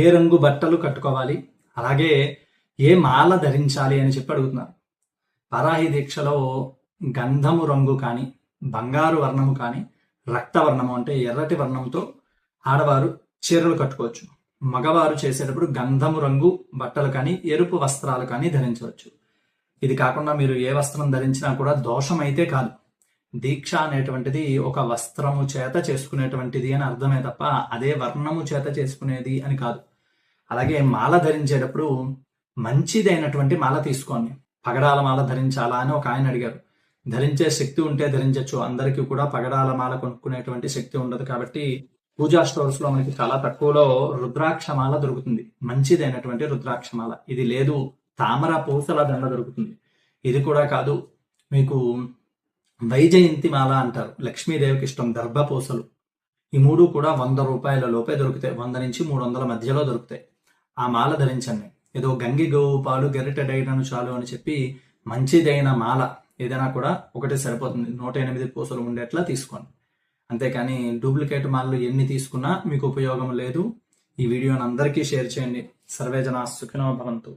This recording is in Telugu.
ఏ రంగు బట్టలు కట్టుకోవాలి, అలాగే ఏ మాల ధరించాలి అని చెప్పి అడుగుతున్నారు. వారాహి దీక్షలో గంధము రంగు కానీ, బంగారు వర్ణము కానీ, రక్తవర్ణము అంటే ఎర్రటి వర్ణంతో ఆడవారు చీరలు కట్టుకోవచ్చు. మగవారు చేసేటప్పుడు గంధము రంగు బట్టలు కానీ, ఎరుపు వస్త్రాలు కానీ ధరించవచ్చు. ఇది కాకుండా మీరు ఏ వస్త్రం ధరించినా కూడా దోషం అయితే కాదు. దీక్ష అనేటువంటిది ఒక వస్త్రము చేత చేసుకునేటువంటిది అని అర్థమే తప్ప అదే వర్ణము చేత చేసుకునేది అని కాదు. అలాగే మాల ధరించేటప్పుడు మంచిదైనటువంటి మాల తీసుకోండి. పగడాల మాల ధరించాలా అని ఒక ఆయన అడిగారు. ధరించే శక్తి ఉంటే ధరించవచ్చు. అందరికీ కూడా పగడాల మాల కొనుక్కునేటువంటి శక్తి ఉండదు. కాబట్టి పూజా స్టోర్స్ లో మనకి చాలా తక్కువలో రుద్రాక్షమాల దొరుకుతుంది. మంచిదైనటువంటి రుద్రాక్షమాల. ఇది లేదు, తామర పూసల దండ దొరుకుతుంది. ఇది కూడా కాదు, మీకు వైజయంతి మాల అంటారు, లక్ష్మీదేవికి ఇష్టం, దర్భపూసలు. ఈ మూడు కూడా 100 రూపాయల లోపే దొరుకుతాయి. 100 నుంచి 300 మధ్యలో దొరుకుతాయి. ఆ మాల ధరించండి. ఏదో గంగి గోవు పాలు గరిటెడైనను చాలు అని చెప్పి మంచిదైన మాల ఏదైనా కూడా ఒకటి సరిపోతుంది. 108 పూసలు ఉండేట్లా తీసుకోండి. అంతేకాని డూప్లికేట్ మాలలు ఎన్ని తీసుకున్నా మీకు ఉపయోగం లేదు. ఈ వీడియోని అందరికీ షేర్ చేయండి. సర్వే జనా సుఖినో భవంతు.